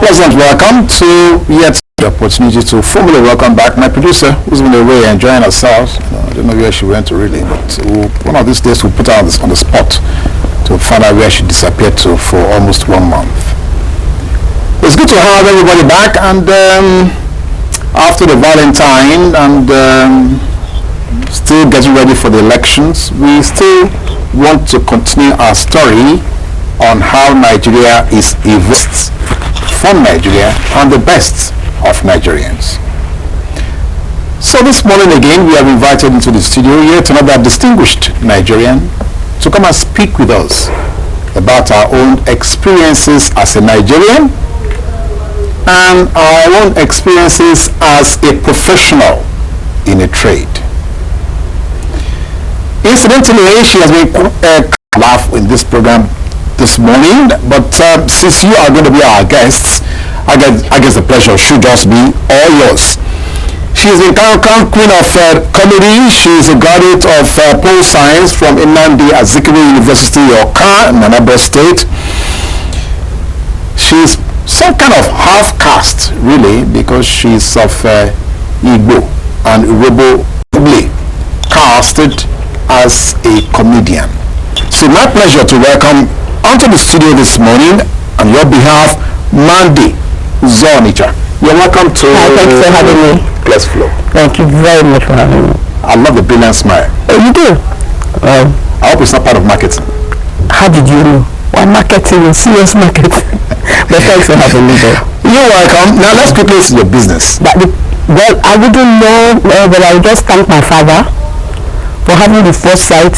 Pleasant welcome to yet the opportunity to formally welcome back my producer, who's been away enjoying herself. I don't know where she went to really, but one of these days we'll put her on the spot to find out where she disappeared to for almost 1 month. It's good to have everybody back, and after the Valentine and still getting ready for the elections, we still want to continue our story on how Nigeria is evinced from Nigeria and the best of Nigerians. So this morning again, we have invited into the studio yet another distinguished Nigerian to come and speak with us about our own experiences as a Nigerian and our own experiences as a professional in a trade. Incidentally, she has been laugh in this program this morning, but since you are going to be our guests, I guess the pleasure should just be all yours. She is the crown queen of comedy. She is a graduate of pole science from Mandy Uzonitsha University, Oka, in Anambra State. She is some kind of half caste, really, because she is of Igbo and Urhobo casted as a comedian. So my pleasure to welcome onto the studio this morning on your behalf, Mandy Uzonitsha. You're welcome to... Hi, thanks for having me. Bless Flow. Thank you very much for having me. I love the brilliant smile. Oh, you do? I hope it's not part of marketing. How did you know? Well, marketing is serious marketing. But thanks for having me there. You're welcome. Now let's quickly see your business. Well, I wouldn't know, but I would just thank my father for having the foresight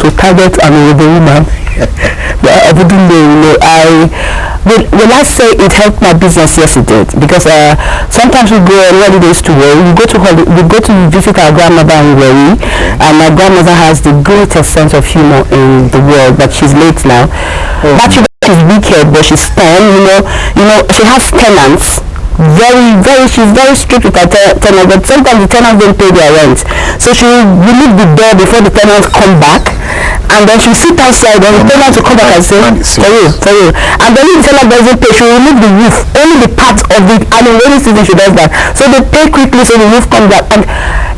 to target an older woman. But I wouldn't know, when I say it helped my business, yes it did, because sometimes we go on holidays to work. We go to visit our grandmother in Wari, and my grandmother has the greatest sense of humor in the world, but she's late now. But she's wicked, but she's stern, you know, she has tenants. She's very strict with her tenants, but sometimes the tenants don't pay their rent. So she will leave the door before the tenants come back, and then she'll sit outside and the tenants will come back and say, for you. And then if the tenant doesn't pay, she will remove the roof, only the part of it, and in rainy season she does that. So they pay quickly so the roof comes back. And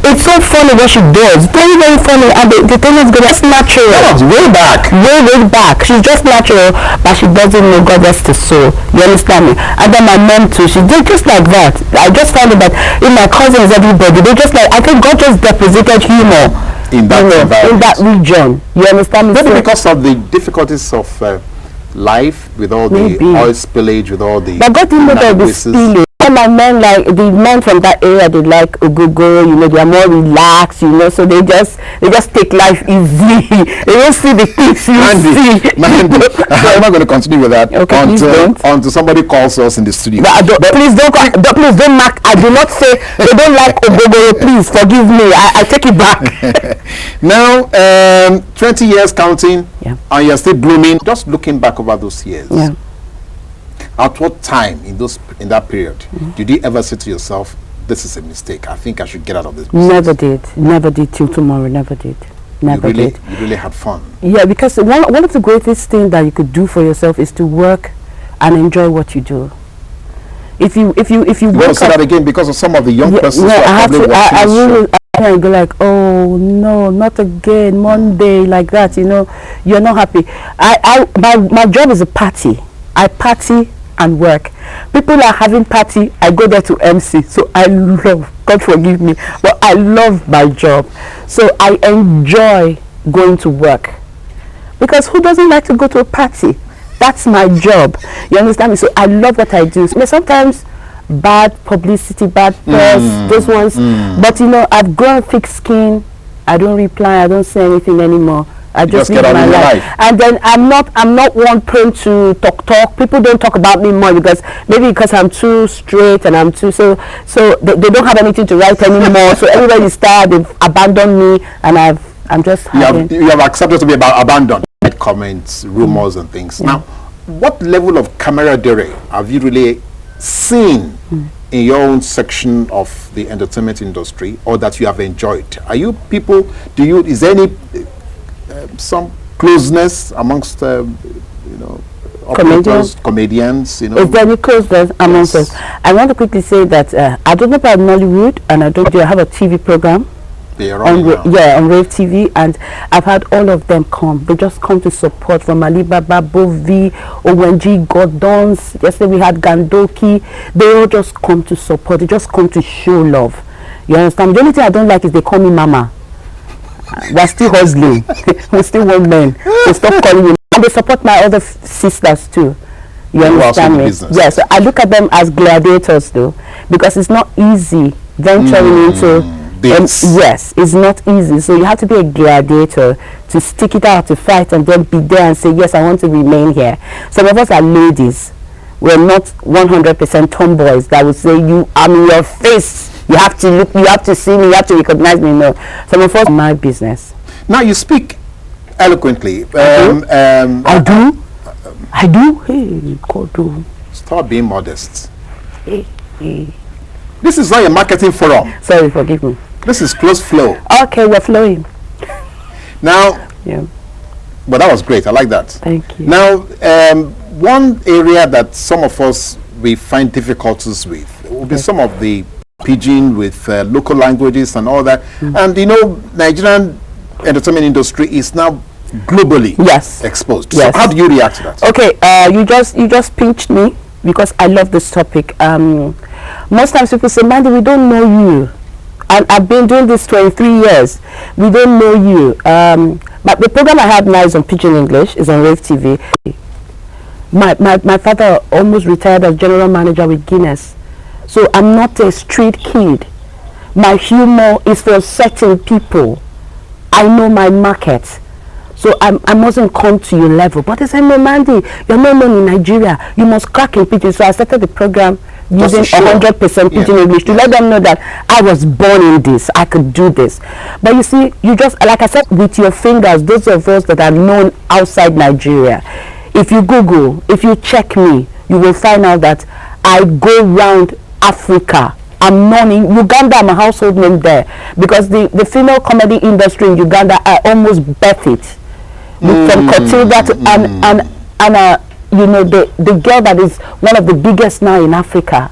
it's so funny what she does, very, very funny, and the tenants go, that's natural. That was way back. Way back. She's just natural, but she doesn't know God rest her soul. You understand me? And then my mom too, she did just like that. I just found it that in my cousins, everybody, they just like, I think God just deposited humor in that region. You understand me? Maybe because of the difficulties of life, with all the oil spillage, with all the... But God didn't know about the spillage. My men, like the men from that area, they like ogogo, they are more relaxed, so they just take life easy. They don't see the things you see. Mandy, I'm not going to continue with that until somebody calls us in the studio. Please don't mark. I do not say they don't like ogogo. Please forgive me. I take it back. Now, 20 years counting, and you're still blooming. Just looking back over those years. Yeah. At what time in that period did you ever say to yourself, this is a mistake, I think I should get out of this business? Never did till tomorrow. Never did. You really had fun. Yeah, because one of the greatest things that you could do for yourself is to work and enjoy what you do. If you want to say that again, because of some of the young persons I go like, oh no, not again, Monday, like that, you're not happy. My job is a party. I party and work. People are having party, I go there to MC. So I love, God forgive me, but I love my job. So I enjoy going to work. Because who doesn't like to go to a party? That's my job. You understand me? So I love what I do. Sometimes bad publicity, bad press, those ones. But I've grown thick skin. I don't reply, I don't say anything anymore. I just live my life. And then I'm not one prone to talk. People don't talk about me more because I'm too straight and I'm too so they don't have anything to write anymore. So everybody's tired, they've abandoned me, and I'm just you have accepted to be abandoned. Comments, rumors and things. Now, what level of camaraderie have you really seen in your own section of the entertainment industry, or that you have enjoyed? Are you people, is there any some closeness amongst operators, comedians, you know. Is there any close there amongst us? I want to quickly say that I don't know about Nollywood, and I don't do. I have a TV program on Rave TV, and I've had all of them come. They just come to support, from Alibaba, Bovi, ONG, Gordons. Yesterday we had Gandoki. They all just come to support. They just come to show love. You understand? The only thing I don't like is they call me Mama. We're still hustling. We're still one man. They stop calling me. And they support my other sisters too. You understand me? Yeah, so I look at them as gladiators though, because it's not easy venturing into yes, it's not easy. So you have to be a gladiator to stick it out, to fight, and then be there and say, yes, I want to remain here. Some of us are ladies. We're not 100% tomboys that would say, I'm in your face. You have to look, you have to see me, you have to recognize me. No. Some of us, my business. Now you speak eloquently. I do. Hey, God, do. Stop being modest. Hey. This is not a marketing forum. Sorry, forgive me. This is close flow. Okay, we're flowing. Now, yeah. But that was great. I like that. Thank you. Now, one area that some of us we find difficulties with will be some of the pidgin with local languages and all that. And you know, Nigerian entertainment industry is now globally exposed. Yes. So how do you react to that? Okay, you just pinched me because I love this topic. Most times people say, Mandy, we don't know you. And I've been doing this 23 years. We don't know you. But the program I have now is on Pidgin English, is on Rave TV. My father almost retired as general manager with Guinness. So I'm not a street kid. My humor is for certain people. I know my market. So I mustn't come to your level. But they say, no, Mandy, you're not known in Nigeria. You must crack in Pidgin. So I started the program using 100% Pidgin English to let them know that I was born in this. I could do this. But you see, you just, like I said, with your fingers, those of us that are known outside Nigeria, if you Google, if you check me, you will find out that I go round Africa. I'm known in Uganda. I'm a household name there because the female comedy industry in Uganda, I almost birthed it. From Cotilda to and you know, the girl that is one of the biggest now in Africa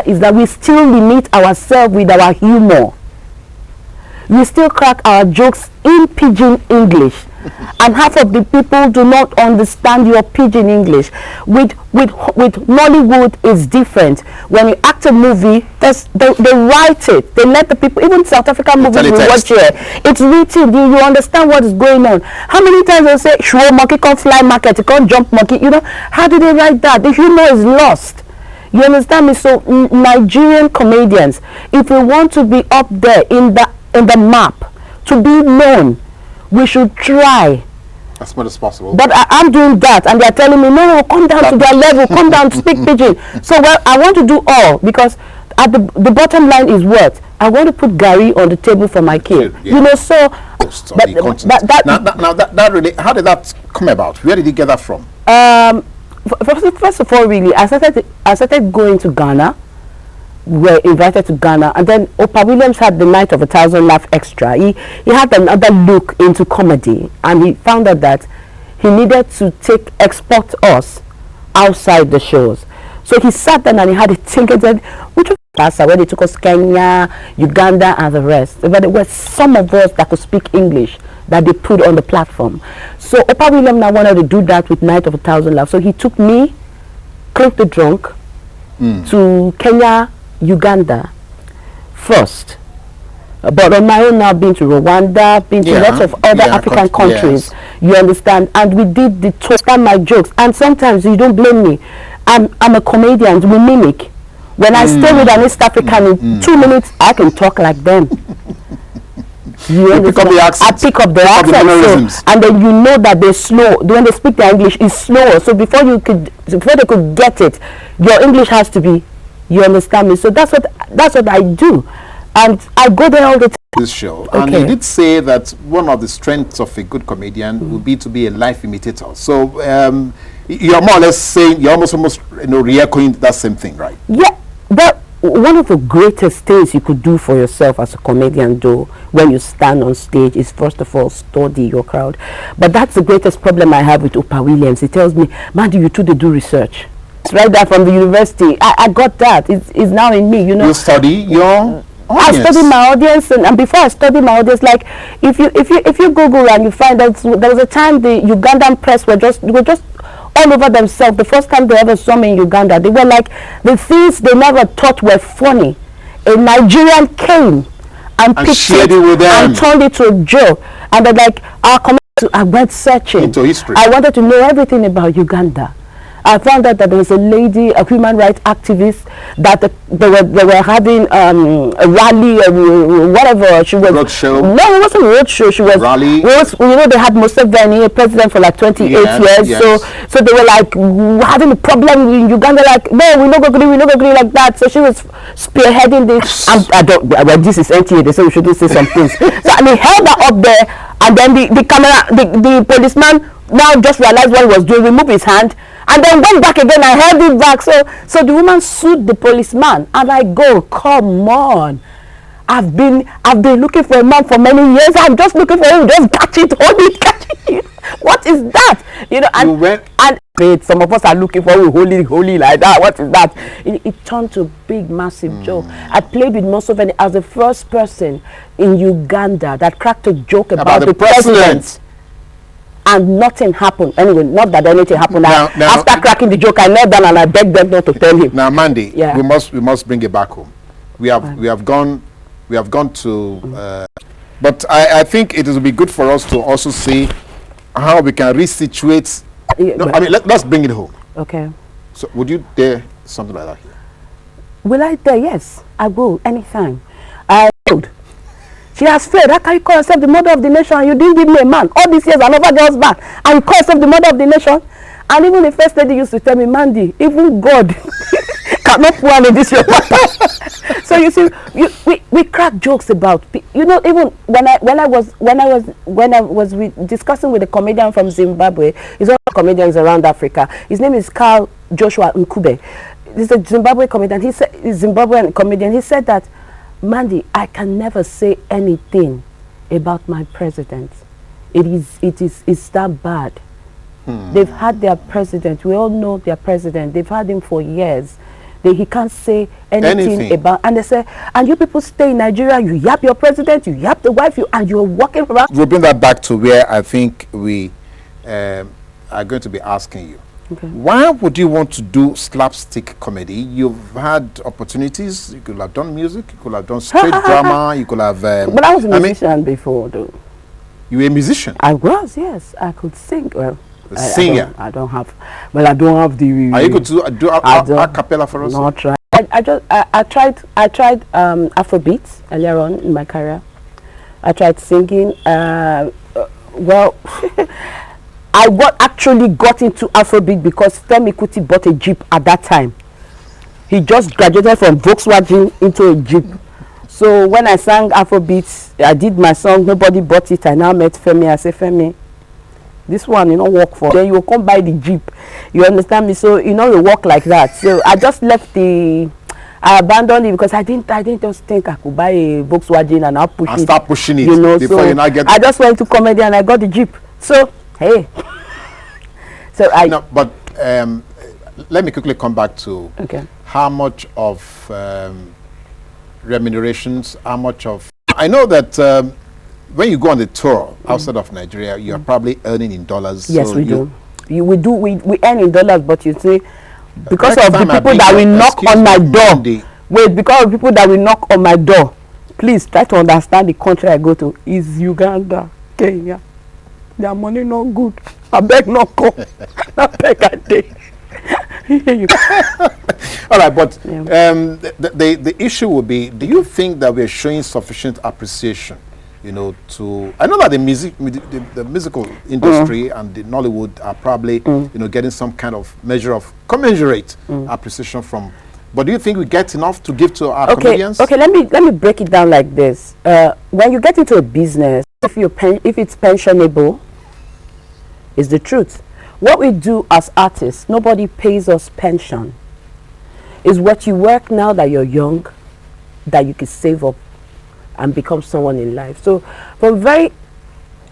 is that we still limit ourselves with our humor. We still crack our jokes in Pidgin English. And half of the people do not understand your Pidgin English. With Nollywood is different. When you act a movie, they write it. They let the people, even South African movies we watch here, it's written. You understand what is going on. How many times they say, "Sure, monkey can't fly market, you can't jump monkey." You know, how do they write that? The humor is lost. You understand me? So Nigerian comedians, if we want to be up there in the map, to be known, we should try as much as possible. But I'm doing that, and they're telling me, no, come down to their level, come down, speak Pidgin. So, well, I want to do all, because at the bottom line is what? I want to put Gary on the table for my kid. Yeah. You know, so... That really, how did that come about? Where did you get that from? First of all, really, I started going to Ghana. We were invited to Ghana, and then Oprah Williams had the Night of 1,000 Laugh Extra. He had another look into comedy, and he found out that he needed to export us outside the shows. So he sat down and he had a think and said, which was where they took us Kenya, Uganda, and the rest. But there were some of us that could speak English that they put on the platform. So Oprah Williams now wanted to do that with Night of 1,000 Laughs. So he took me, Click the Drunk, to Kenya, Uganda first, but on my own now, been to Rwanda, been to lots of other African countries. You understand? And we did the tour, my jokes, and sometimes you don't blame me. I'm a comedian. We mimic. When I stay with an East African in 2 minutes, I can talk like them. You understand? I pick up the accent, so, and then you know that they're slow. When they speak their English, is slower. So before they could get it, your English has to be. You understand me? So that's what I do, and I go there all the time. This show, and you did say that one of the strengths of a good comedian would be to be a live imitator. So you're more or less saying you're almost re-echoing that same thing, right? Yeah, but one of the greatest things you could do for yourself as a comedian, though, when you stand on stage, is first of all study your crowd. But that's the greatest problem I have with Oprah Williams. He tells me, Mandy, you too, they do research. It's right there from the university. I got that. It's now in me, you know. You study your I audience. study my audience, and before I study my audience, like if you Google and you find that there was a time the Ugandan press were just all over themselves. The first time they ever saw me in Uganda, they were like, the things they never thought were funny. A Nigerian came and picked shared it with them and turned it to a joke, and they're like, I went searching into history. I wanted to know everything about Uganda. I found out that there was a lady, a human rights activist, that they were having a rally or whatever. She was roadshow. No, it wasn't a roadshow. She was rally. You know, they had Museveni, a president for like 28 years. Yes. So they were like having a problem in Uganda. Like, no, we not agree like that. So she was spearheading this. I don't. Well, this is NTA. They say we shouldn't say some things. So I mean, held her up there, and then the camera, the policeman now just realized what he was doing, removed his hand, and then went back again and held it back. So the woman sued the policeman, and I go, come on. I've been looking for a man for many years. I'm just looking for him. Just catch it, hold it, catch it. What is that? You know, and some of us are looking for holy like that. What is that? It turned to a big, massive joke. I played with Museveni as the first person in Uganda that cracked a joke about the president. And nothing happened. Anyway, not that anything happened. After cracking the joke, I knelt down and I begged them not to tell him. Now, Mandy, we must bring it back home. We have gone to, but I think it will be good for us to also see how we can resituate. I mean, let's bring it home. Okay. So, would you dare something like that here? Will I dare? Yes, I will. Anytime. I would. She has failed. How can you call yourself the mother of the nation and you didn't give me a man? All these years I never girl's back. And you call yourself the mother of the nation? And even the first lady used to tell me, Mandy, even God cannot pour in this your water. So you see, we crack jokes about, you know, even when I was discussing with a comedian from Zimbabwe. He's one of the comedians around Africa. His name is Carl Joshua Nkube. He's a Zimbabwe comedian. He's Zimbabwean comedian. He said that, Mandy, I can never say anything about my president. It's that bad. They've had their president. We all know their president. They've had him for years. He can't say anything about. And they say, and you people stay in Nigeria. You yap your president. You yap the wife. And you're walking around. We'll bring that back to where I think we are going to be asking you. Okay. Why would you want to do slapstick comedy? You've had opportunities. You could have done music. You could have done straight drama. You could have. But I was a musician before, though. You were a musician. I was, yes. I could sing. Well, a singer. I don't have. Well, I don't have the. Are you going to do a cappella for us? Not try. I tried Afrobeats earlier on in my career. I tried singing. Well. I actually got into Afrobeat because Femi Kuti bought a Jeep at that time. He just graduated from Volkswagen into a Jeep. So when I sang Afrobeat, I did my song, nobody bought it. I now met Femi. I said, Femi, this one, you know, work for. Then you will come buy the Jeep. You understand me? So, you know, you work like that. So I just left I abandoned it because I didn't just think I could buy a Volkswagen and I'll push it. Start pushing it, you know, before so you not get. I just went to comedy and I got the Jeep. So, hey. So but let me quickly come back to how much of remunerations, how much of. I know that when you go on the tour outside of Nigeria, you are probably earning in dollars. Yes, so we do. We earn in dollars, but you see, because of the people that will knock on my door. Wait, because of people that will knock on my door. Please try to understand the country I go to is Uganda, Kenya. Their money not good. I beg not come. I beg I day. All right, but the issue will be: do you think that we are showing sufficient appreciation? You know, to I know that the musical industry and the Nollywood are probably you know getting some kind of measure of commensurate appreciation from. But do you think we get enough to give to our comedians? Okay, let me break it down like this. When you get into a business, if it's pensionable, is the truth. What we do as artists, nobody pays us pension. It's what you work now that you're young, that you can save up and become someone in life. So from very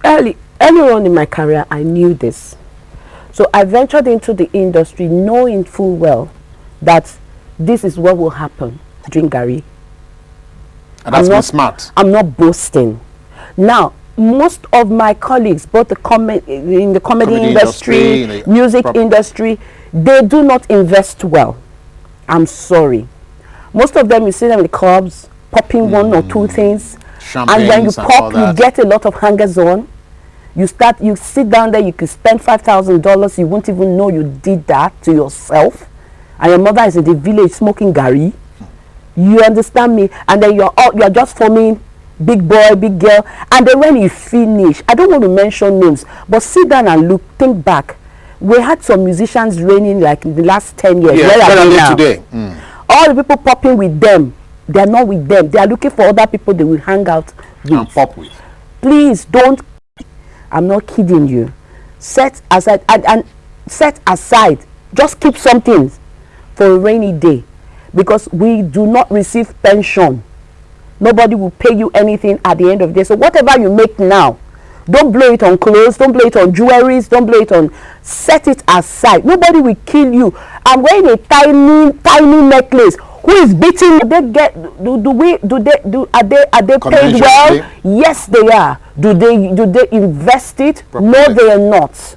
early on in my career, I knew this. So I ventured into the industry knowing full well that this is what will happen. Drink Gary. And that's not smart. I'm not boasting. Now, most of my colleagues, both in the comedy industry, in the music industry, they do not invest well. I'm sorry. Most of them, you see them in the clubs, popping one or two things. And when you pop, you get a lot of hangers on. You sit down there, you could spend $5,000, you won't even know you did that to yourself. And your mother is in the village smoking Gary. You understand me? And then you're just forming big boy, big girl. And then when you finish, I don't want to mention names, but sit down and think back. We had some musicians reigning like in the last 10 years. Yeah, where are they now? Today? All the people popping with them, they are not with them. They are looking for other people they will hang out with. And pop with. Please don't. I'm not kidding you. Set aside and set aside. Just keep something for a rainy day, because we do not receive pension. Nobody will pay you anything at the end of the day. So whatever you make now, don't blow it on clothes, don't blow it on jewelries, don't blow it on. Set it aside. Nobody will kill you. I'm wearing a tiny necklace. Who is beating? Are they paid well? Yes, they are. Do they invest it? No, they are not.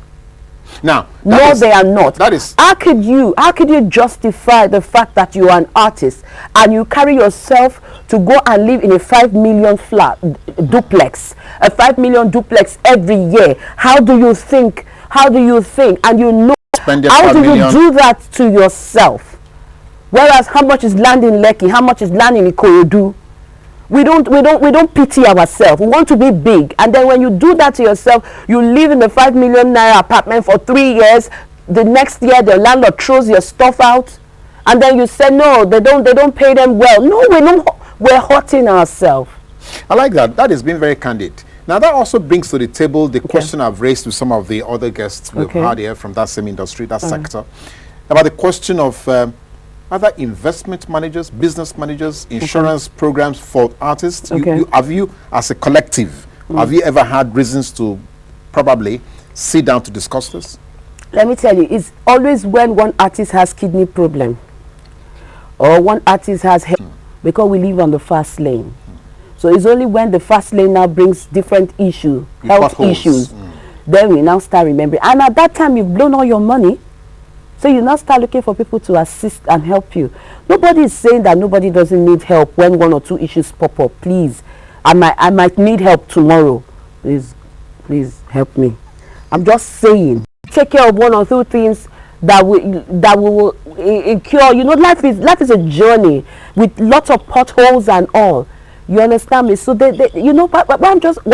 Now, they are not. That is. How could you justify the fact that you are an artist and you carry yourself to go and live in a 5 million duplex, a 5 million duplex every year? How do you think? And you know, how do you do that to yourself? Whereas how much is land in Lekki? How much is land in Ikorodu? We don't pity ourselves. We want to be big. And then when you do that to yourself, you live in a 5 million naira apartment for 3 years. The next year the landlord throws your stuff out. And then you say, no, they don't pay them well. No, we're hurting ourselves. I like that. That has been very candid. Now that also brings to the table the question I've raised to some of the other guests we've had here from that same industry, that sector, about the question of other investment managers, business managers, insurance programs for artists. Have you, as a collective, have you ever had reasons to probably sit down to discuss this? Let me tell you, it's always when one artist has kidney problem or one artist has health, because we live on the fast lane. So it's only when the fast lane now brings different issues, health issues, then we now start remembering. And at that time, you've blown all your money. So you now start looking for people to assist and help you. Nobody is saying that nobody doesn't need help when 1 or 2 issues pop up. Please, I might need help tomorrow. Please help me. I'm just saying, take care of 1 or 2 things that will incur. You know, life is a journey with lots of potholes and all. You understand me? So you know, but what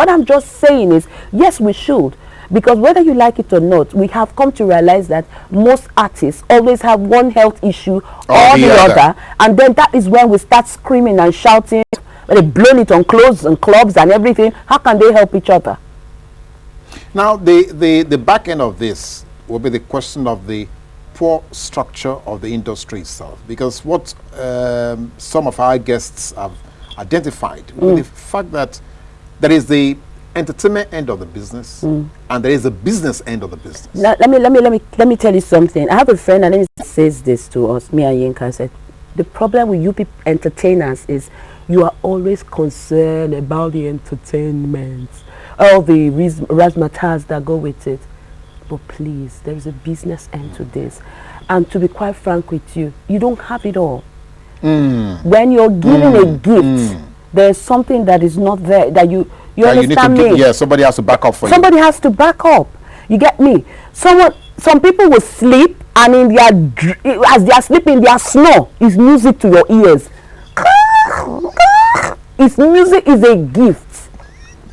I'm just saying is, yes, we should. Because whether you like it or not, we have come to realize that most artists always have one health issue or the other. And then that is when we start screaming and shouting. They're blowing it on clothes and clubs and everything. How can they help each other? Now, the back end of this will be the question of the poor structure of the industry itself. Because what some of our guests have identified with the fact that there is the entertainment end of the business and there is a business end of the business. Now, let me tell you something. I have a friend and he says this to us, me and Yinka. Said the problem with you people entertainers is you are always concerned about the entertainment, all the razzmatazz that go with it. But please, there is a business end to this. And to be quite frank with you, you don't have it all. When you're giving a gift, there's something that is not there that you understand me? Yeah, somebody has to back up for you. Somebody has to back up. You get me? Some people will sleep, and as they are sleeping, their snore is music to your ears. Music is a gift.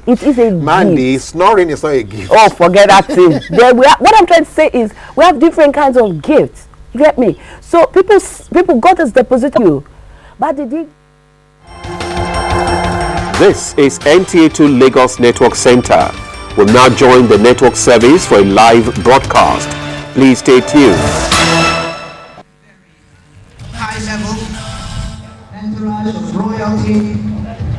It is a Mandy, snoring is not a gift. Oh, forget that thing. What I'm trying to say is we have different kinds of gifts. You get me? So people God has deposited you, but did he? This is NTA2 Lagos Network Center. We'll now join the network service for a live broadcast. Please stay tuned. High level royalty,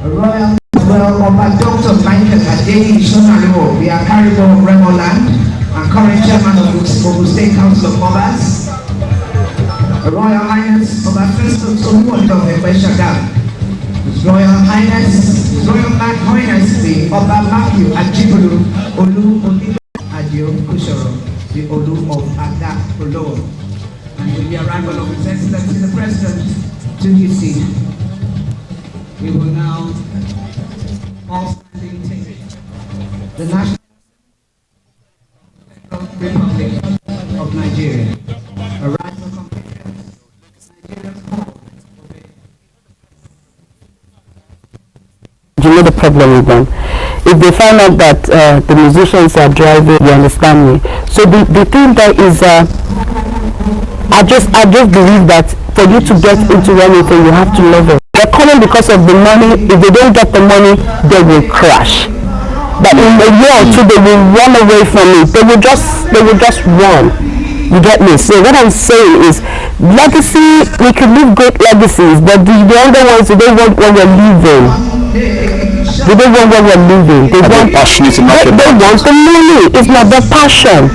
well, Oba Dr. Michael Adeni Shonariwo, the Akaribo of Remoland and current chairman of the State Council of Obas, Royal Highness Oba Festus Omuodo of Ebeshagam, His Royal Highness, the Oba Matthew Ajibulu Olu Odibo Adio Kushoro, the Olu of Aga Olo, and with the arrival of His Excellency the President to his seat, we will now all standing take the National Republic of Nigeria. A rise of competence, Nigeria's call. You know the problem with them. If they find out that the musicians are driving, you understand me. So the thing that is, I just believe that for you to get into anything, you have to love it. They're coming because of the money. If they don't get the money, they will crash. But in a year or two, they will run away from it. They will just run. You get me? So what I'm saying is, legacy, we can leave great legacies, but the other ones, they don't want what we're leaving. They don't want what we're leaving. They want passionate enough. They want the money. It's not the passion.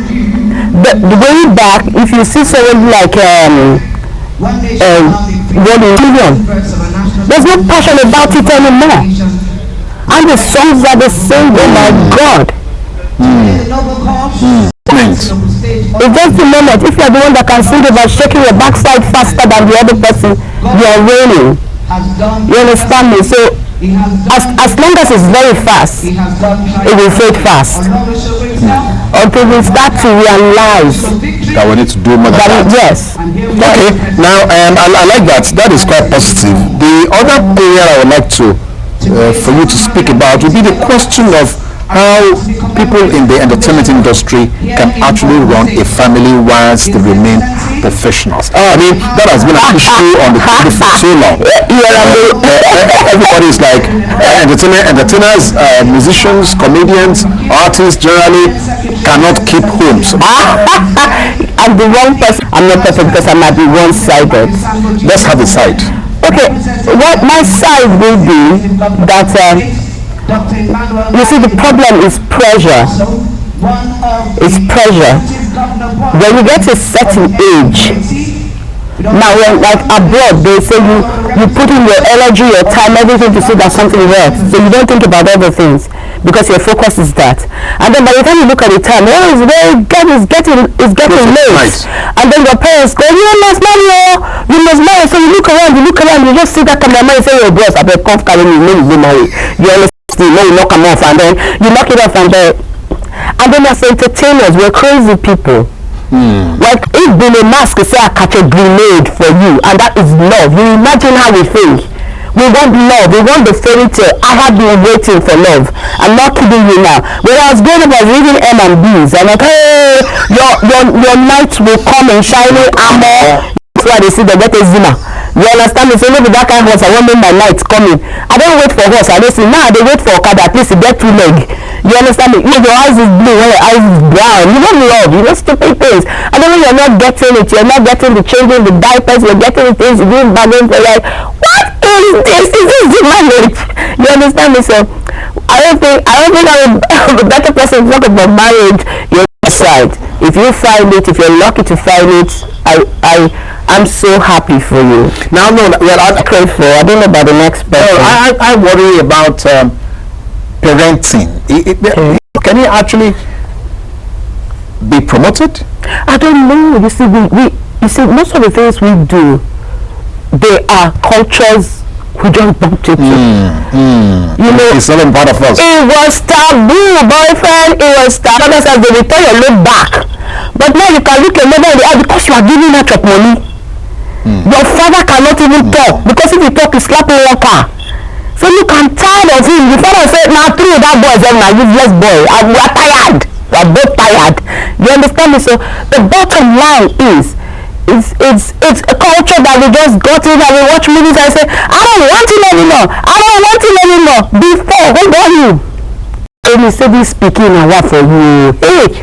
The way back, if you see someone like what million, there's no passion about it anymore. And the songs are the same. Oh my God. It's just the moment. If you're the one that can sing about shaking your backside faster than the other person, you're raining. You understand me? So as long as it's very fast, it will fade fast. Until we start to realize that we need to do more than that. Yes. Okay. Now, I like that. That is quite positive. The other area I would like to for you to speak about would be the question of how people in the entertainment industry can actually run a family whilst they remain professionals. I mean, that has been an issue on the table for so long. Everybody is like entertainers, musicians, comedians, artists generally cannot keep homes. I'm the wrong person. I'm not perfect because I might be one-sided. Let's have a side. Okay, what my side will be that you see, the problem is pressure. It's pressure. When you get to a certain age, now when like abroad, they say you put in your energy, your time, everything to see that something works. So you don't think about other things because your focus is that. And then by the time you look at the time, it's getting late. And then your parents go, you must marry. So you look around, you just see that cameraman and say, oh boss, I better come carry me, you marry. You understand? You knock them off, and then you knock it off, and then as entertainers, we're crazy people. Like if Billy Mask say I catch a grenade for you, and that is love. You imagine how we think. We want love. We want the fairy tale. I have been waiting for love. I'm not kidding you now. When I was growing up, I was reading M&Bs. I'm like, hey, your knight will come in shiny armor. That's why they see the better Zima. You understand me? So maybe that kind of horse, I want my lights coming. I don't wait for horse. I don't see now. They wait for Okada. At least you get 2 legs. You understand me? If your eyes is blue, when your eyes is brown, you don't love. You don't stupid things. And then when you're not getting it, you're not getting the changing, the diapers, you're getting the things, you're doing bargain for like, what is this? Is this the marriage? You understand me? So I don't think I'm a better person to talk about marriage. Your side. If you find it, if you're lucky to find it, I'm so happy for you. Now, no, well, I don't know about the next person. No, I worry about parenting. Can he actually be promoted? I don't know. You see, most of the things we do, they are cultures we just bumped into. You know, it's not part of us. It was taboo, boyfriend. It was taboo. As they will tell you, look back. But now you can look at mother in the eye because you are giving her chop money. Your father cannot even talk because if you talk, you slap in your car. So look, I'm tired of him. The father said, now through that boy is a useless boy. We're tired. We're both tired. You understand me? So the bottom line is, it's a culture that we just got in and we watch movies and say, I don't want him anymore. Before, who got you? So we say this speaking and what for you? Hey,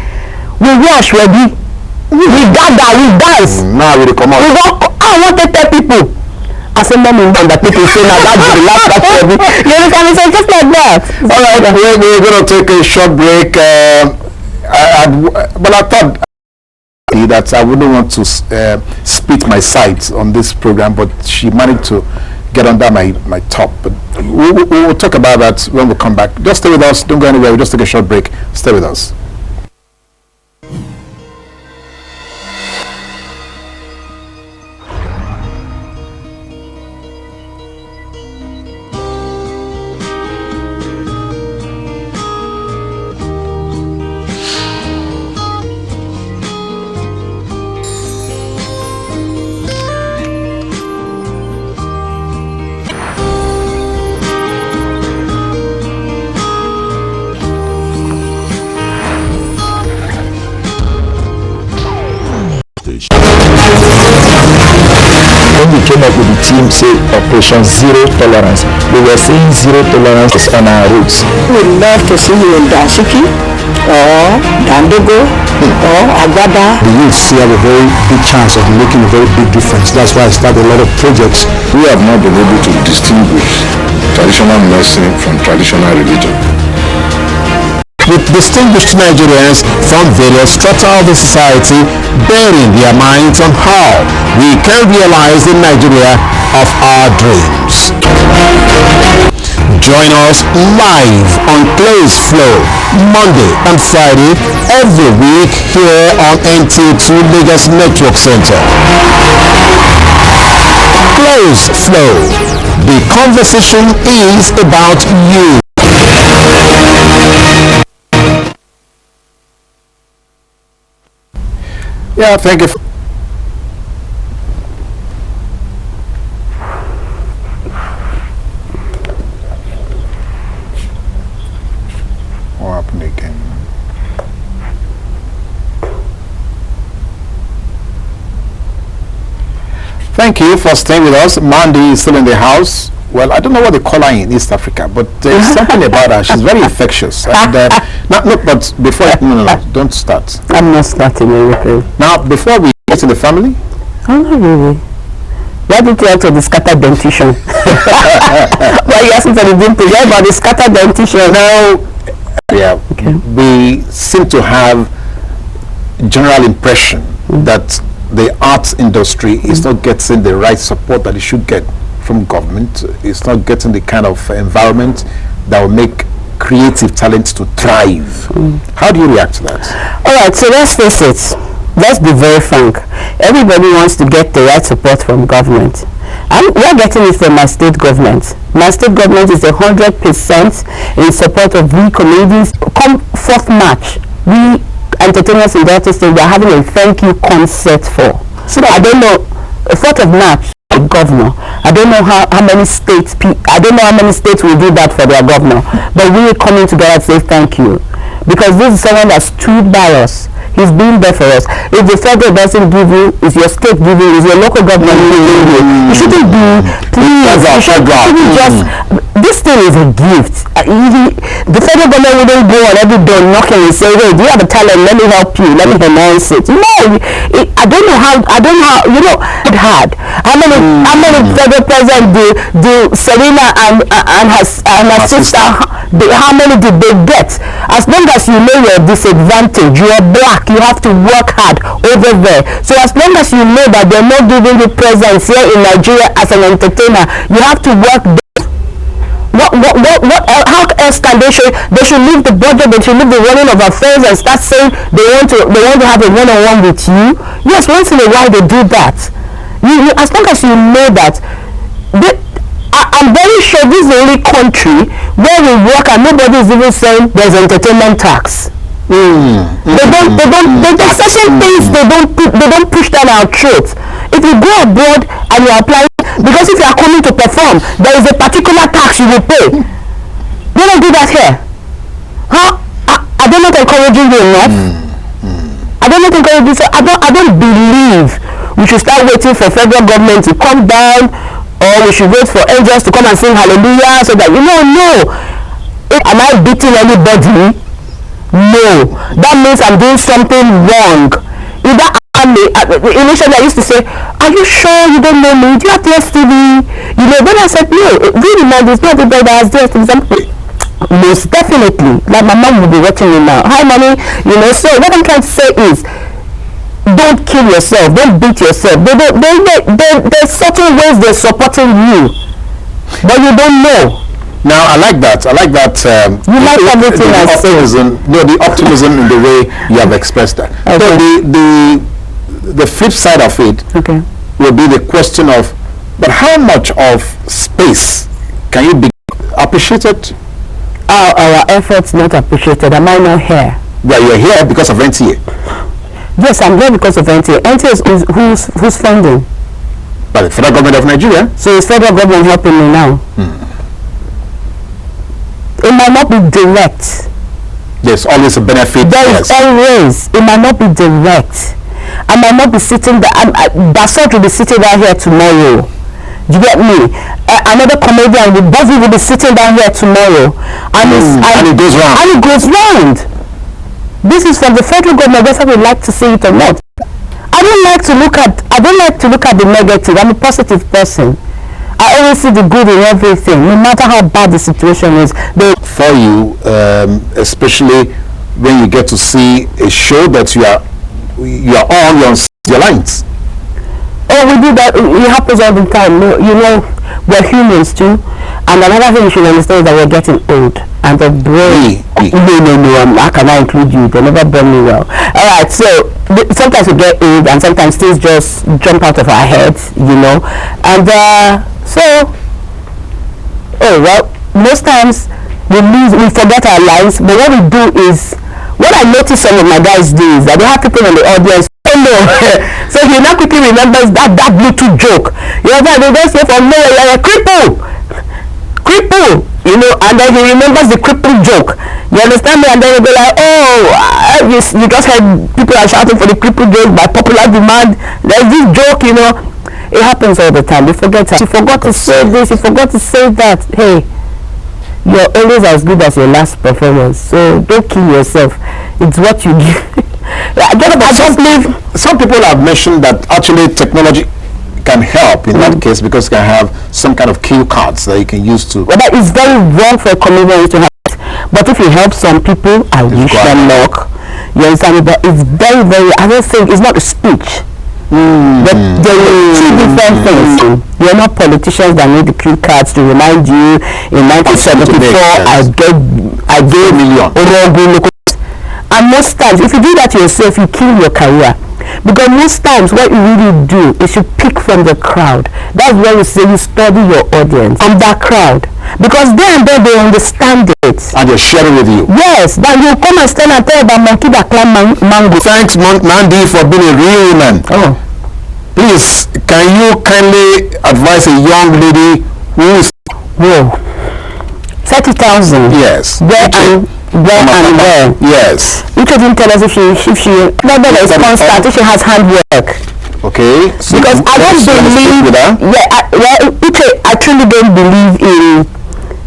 we wash ready. We gather, we dance. Now we come out. I want to tell people. as a mom that people say now that's the last part of it. You understand? So just like that. All right, we're going to take a short break. But I thought that I wouldn't want to split my sides on this program, but she managed to get under my top. But we'll talk about that when we come back. Just stay with us. Don't go anywhere. We'll just take a short break. Stay with us. When we came up with the team, say Operation Zero Tolerance, we were saying zero tolerance on our routes. We would love to see you in Dashiki or Dandogo or Agada. The youth still have a very big chance of making a very big difference. That's why I started a lot of projects. We have not been able to distinguish traditional medicine from traditional religion. With distinguished Nigerians from various strata of the society bearing their minds on how we can realize the Nigeria of our dreams. Join us live on Close Flow, Monday and Friday every week here on NT2 Lagos Network Center. Close Flow. The conversation is about you. Yeah, thank you. What happened again? Thank you for staying with us. Mandy is still in the house. Well, I don't know what they call her in East Africa, but there's something about her. She's very infectious. And, no, but before, no, don't start. I'm not starting anything. Now, before we get to the family, Oh, not really. Why did you have to the scattered dentition? Why you asking for the dimple? Yeah, about the scattered dentition. now, yeah, Okay. we seem to have general impression that the arts industry is not getting the right support that it should get from government. It's not getting the kind of environment that will make creative talent to thrive. How do you react to that? All right, so let's face it. Let's be very frank. Everybody wants to get the right support from government. And we're getting it from my state government. My state government is 100% in support of we comedians. Come 4th March, we entertainers in Delta State, we are having a thank you concert for. So I don't know, 4th of March, governor. I don't know how many states, I don't know how many states will do that for their governor. But we are coming together to say thank you. Because this is someone that stood by us. He's been there for us. If the federal doesn't give you, is your state giving, is your local government giving you. You shouldn't be, please, you shouldn't just, this thing is a gift. The federal government wouldn't go on every door knocking and say, hey, do you have a talent? Let me help you. Let me announce it. No, I don't know how, you know, it hard. How many federal presidents do Serena and her sister, how many did they get? As long as you know you're disadvantaged, you are black, you have to work hard over there. So as long as you know that they're not giving you presents here in Nigeria as an entertainer, you have to work there. How else can they should leave the budget, they should leave the running of affairs and start saying they want to have a one-on-one with you? Yes, once in a while they do that. You as long as you know that, I'm very sure this is the only country where we work and nobody is even saying there's entertainment tax. There's certain things they don't push down our throats. If you go abroad and you apply, because if you are coming to perform, there is a particular tax you will pay. They don't do that here. Huh? Are they not encouraging you enough? I don't encourage this. I don't believe we should start waiting for federal government to come down, or we should wait for angels to come and sing hallelujah so that no. Am I beating anybody? No. That means I'm doing something wrong. Either I'm me, initially I used to say, are you sure you don't know me? Do you have DSTV? You know, then I said, no, really, man, there's not everybody that has DSTV. Most definitely. Like my mom will be watching me now. Hi, mommy. You know, so what I'm trying to say is, don't kill yourself. Don't beat yourself. There's certain ways they're supporting you, but you don't know. Now, I like that. You like everything I say. The optimism in the way you have expressed that. Okay. So the flip side of it will be the question of, but how much of space can you be appreciated? Our efforts not appreciated. Am I not here? Well, you're here because of NTA. Yes, I'm here because of NTA. NTA is who's funding? But the federal government of Nigeria. So is federal government helping me now? It might not be direct. There's always a benefit. There is always. It might not be direct. I might not be sitting there. Basot will be sitting down here tomorrow. Do you get me? Another comedian with Bobby will be sitting down here tomorrow, and it goes round. And it goes round. This is from the federal government, whether we like to see it or not. I don't like to look at the negative. I'm a positive person. I always see the good in everything, no matter how bad the situation is. For you, especially when you get to see a show that you're on your lines. Oh, we do that. It happens all the time. You know, we're humans too. And another thing you should understand is that we're getting old. And the brain... No, how can I include you? They never born me well. Alright, so sometimes we get old and sometimes things just jump out of our heads, you know. And most times we forget our lives. But what we do is... What I notice some of my guys do is that they have people in the audience. So he now quickly remembers that Bluetooth joke. You know, they just say from nowhere, you're a cripple, you know, and then he remembers the cripple joke. You understand me? And then he'll be like, you just heard people are shouting for the cripple joke by popular demand. There's this joke, you know. It happens all the time. You forgot to say this, you forgot to say that. Hey, you're always as good as your last performance. So don't kill yourself. It's what you give. I don't believe some people have mentioned that actually technology can help in that case because it can have some kind of cue cards that you can use to. Well, that is very wrong for a comedian to have it. But if you help some people, I wish them luck. You understand me? But it's very, very, I don't think it's not a speech. But there are two different things. You're not politicians that need the cue cards to remind you in 1974 I gave million. And most times, if you do that to yourself, you kill your career. Because most times, what you really do is you pick from the crowd. That's where you say you study your audience from that crowd. Because then they understand it. And they share it with you. Yes, then you come and stand and tell about monkey that climb mango. Thanks, Mandy, for being a real woman. Oh. Please, can you kindly advise a young lady who is... Whoa. 30,000. Yes. Where and where? Yes. Which didn't tell us if she never is constant, if she has handwork. Okay. So because I don't believe. I truly don't believe in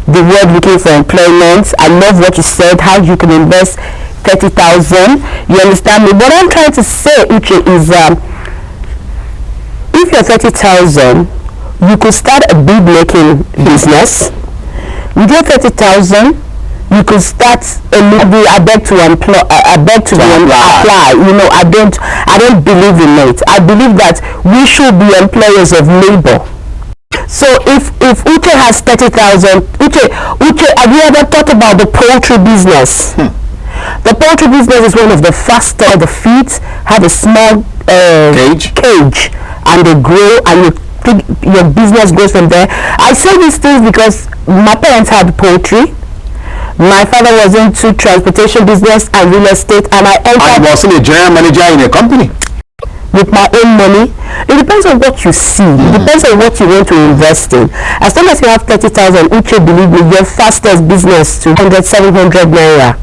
the word looking for employment. I love what you said. How you can invest 30,000. You understand me? What I'm trying to say, Uche, is if you're 30,000, you could start a bead making business. With your 30,000, you could start I beg to apply. You know, I don't believe in it. I believe that we should be employers of labor. So if Uche has 30,000, Uche, have you ever thought about the poultry business? The poultry business is one of the fastest. The feet have a small cage, and they grow, and your business goes from there. I say these things because my parents had poultry. My father was into transportation business and real estate, and I was a general manager in a company. With my own money. It depends on what you see. It depends on what you want to invest in. As long as you have 30,000, Uche, believe me, your fastest business to 700 naira.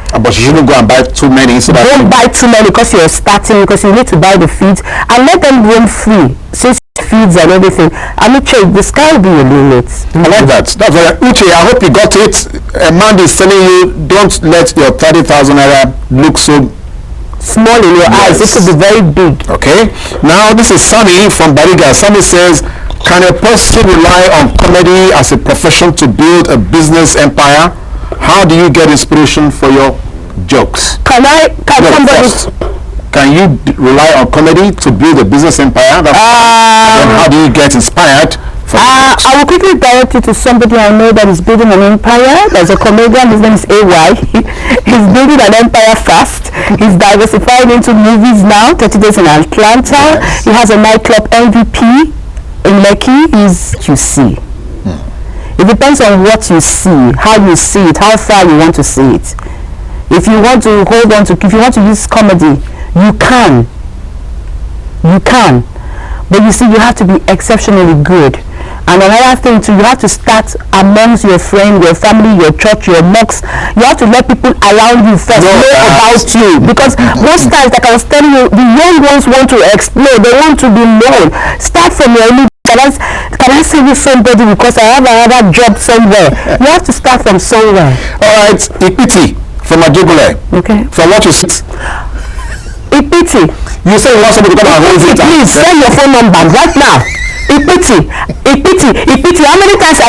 But you shouldn't go and buy too many. So don't buy too many because you're starting, because you need to buy the feeds and let them roam free. Since feeds and everything. I'm Uche, the sky will be your limit. I like that. That's right. Uche, I hope you got it. Mandy is telling you, don't let your 30,000 naira look so small in your eyes, it could be very big. Okay. Now this is Sunny from Bariga. Sunny says, can a person rely on comedy as a profession to build a business empire? How do you get inspiration for your jokes? Can you rely on comedy to build a business empire? Then how do you get inspired? I will quickly direct you to somebody I know that is building an empire. There's a comedian, his name is AY. He's building an empire fast. He's diversifying into movies now, 30 Days in Atlanta. Yes. He has a nightclub MVP in Lekki. You see. It depends on what you see, how you see it, how far you want to see it. If you want to hold on to, if you want to use comedy, you can. But you see, you have to be exceptionally good. And another thing too, you have to start amongst your friends, your family, your church, your mosques. You have to let people around you first know about you. Because most times, like I was telling you, the young ones want to explode. They want to be known. Start from your own. Can I send you somebody because I have another job somewhere? You have to start from somewhere. All right, Ipiti from Ajogule. Okay. From what you see. Ipiti. You say you want somebody to come and hold it. Please send your phone number right now. Ipiti, how many times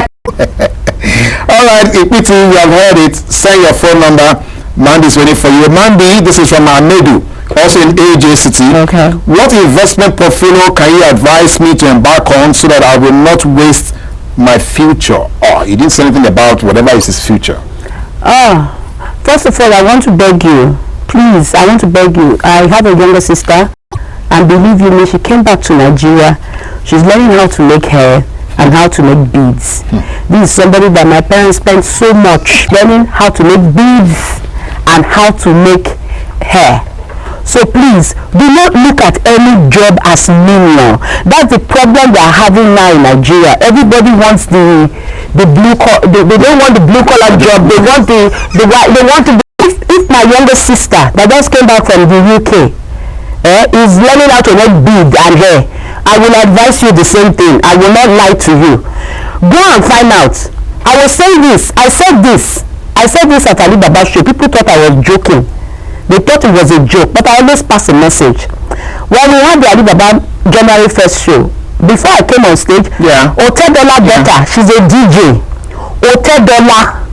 All right, Ipiti, you have heard it. Send your phone number. Mandy's waiting for you. Mandy, this is from Amedu, also in AJ City. Okay. What investment portfolio can you advise me to embark on so that I will not waste my future? Oh, you didn't say anything about whatever is his future. First of all, I want to beg you. Please, I want to beg you. I have a younger sister, and believe you me, she came back to Nigeria. She's learning how to make hair and how to make beads. This is somebody that my parents spent so much learning how to make beads and how to make hair. So please, do not look at any job as menial. That's the problem we are having now in Nigeria. Everybody wants the blue collar. They don't want the blue collar job. They want they want to. If my younger sister that just came back from the UK is learning how to make beads and hair, I will advise you the same thing. I will not lie to you. Go and find out. I will say this. I said this at Ali Baba show. People thought I was joking. They thought it was a joke, but I always pass a message. When we had the Ali Baba January 1st show, before I came on stage, Otedola daughter, she's a DJ. Otedola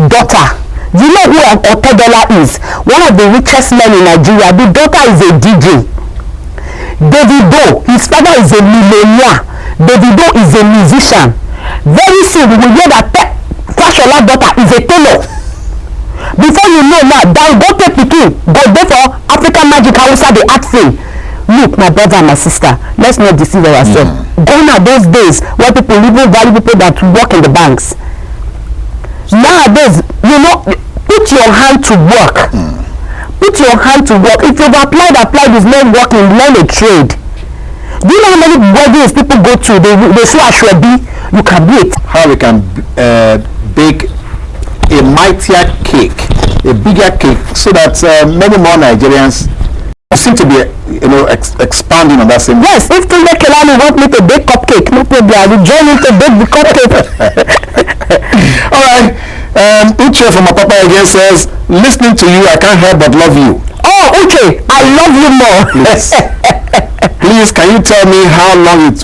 daughter. Do you know who Otedola is? One of the richest men in Nigeria. The daughter is a DJ. Davido, his father is a millionaire. Davido is a musician. Very soon we will hear that Fashola daughter is a tailor. Before you know now, Dangote Pikin go there for African Magic Hausa, the art film. Look, my brother and my sister, let's not deceive ourselves. Gone are those days where people even value people that work in the banks. Nowadays, you know, put your hand to work. Put your hand to work. If you've applied is not working, learn a trade. Do you know how many weddings people go to? They say I should be. You can do it. How we can bake a mightier cake, a bigger cake, so that many more Nigerians seem to be, expanding on that same. Yes, if Tunde Kelani want me to bake cupcake, no problem. I will join him to bake the cupcake. All right. Uche from Apapa again says, listening to you, I can't help but love you. Oh, Uche, I love you more. Please, please, can you tell me how long it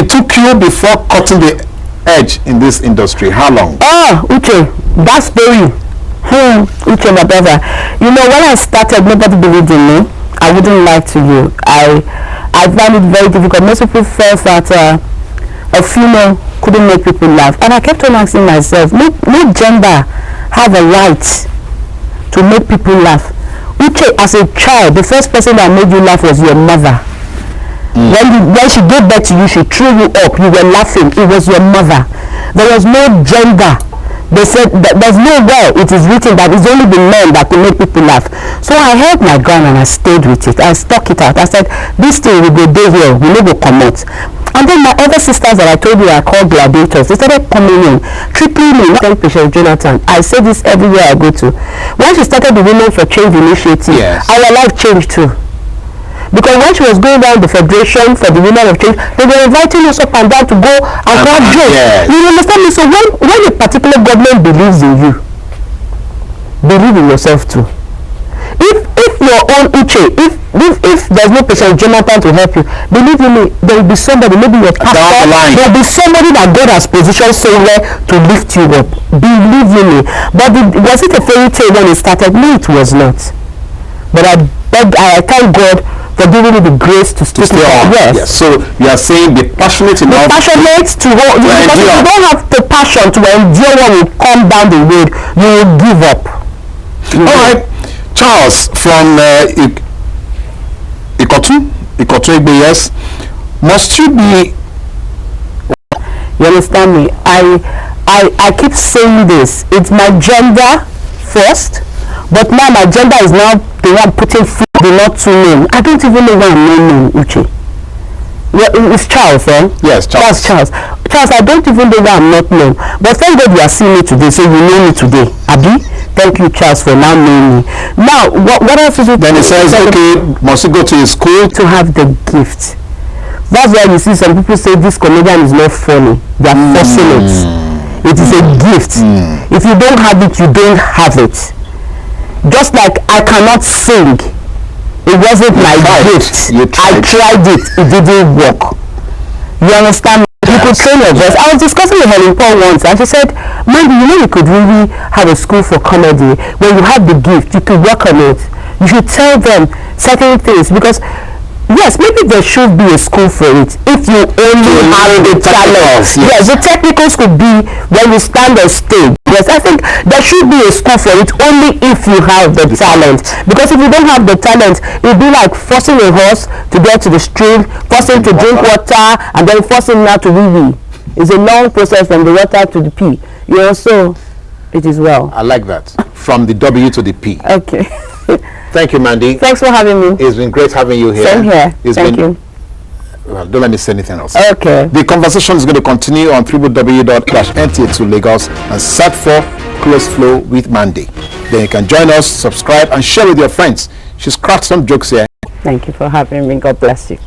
took you before cutting the edge in this industry? How long? Oh, Uche, that story. Uche, my brother. You know, when I started, nobody believed in me. I wouldn't lie to you. I found it very difficult. Most people felt that a female couldn't make people laugh. And I kept on asking myself, no gender have a right to make people laugh. Uche, as a child, the first person that made you laugh was your mother. When she gave birth to you, she threw you up, you were laughing. It was your mother. There was no gender. They said that there's no way it is written that it's only the men that can make people laugh. So I held my ground and I stayed with it. I stuck it out. I said, this thing will go day here, we will come out. And then my other sisters that I told you are called gladiators, they started coming in, tripling me. Not Patient Jonathan. I say this everywhere I go to. When she started the Women for Change initiative, our life changed too. Because when she was going down the Federation for the Women of Change, they were inviting us up and down to go and crack jokes. You understand me? So when a particular government believes in you, believe in yourself too. If your your own Uche, if there's no patient Jonathan to help you, believe me, there will be somebody, maybe your pastor, there will be somebody that God has positioned somewhere to lift you up. Believe me. But was it a fairy tale when it started? No, it was not. But I thank God for giving me the grace to stick with it. Yes. So you are saying be passionate enough. Be passionate to hold. Because if you don't have the passion to endure what will come down the road, you will give up. All right, Charles from Ikotu, yes. Must you be? You understand me? I keep saying this. It's my gender first, but now my gender is now the one putting food, the not to name. I don't even know why I'm naming Uche. It's Charles, eh? Yes, Charles. Charles, I don't even know why I'm not known. But thank God you are seeing me today, so you know me today. Abi? Thank you, Charles, for now knowing me. Now, what else is it? Then he says, okay, must you go to his school? To have the gift. That's why you see some people say this comedian is not funny. They are forcing it. It is a gift. If you don't have it, you don't have it. Just like I cannot sing. It wasn't my gift. I tried it. It didn't work. You understand me? You could train your voice. I was discussing with Helen Paul once, and she said, Mandy, you know you could really have a school for comedy. When you have the gift, you could work on it. You should tell them certain things, because yes, maybe there should be a school for it if you only have the talent. Yes, the technicals could be when you stand on stage. Yes, I think there should be a school for it only if you have the talent. Because if you don't have the talent, it would be like forcing a horse to get to the stream, forcing to drink water, and then forcing now to wee-wee. It's a long process from the water to the pee. You know, so it is well. I like that. From the W to the P. Okay. Thank you, Mandy. Thanks for having me. It's been great having you here. Same here. Thank you. Well, don't let me say anything else. Okay. The conversation is going to continue on www.nta2lagos and search for Close Flow with Mandy. Then you can join us, subscribe, and share with your friends. She's cracked some jokes here. Thank you for having me. God bless you.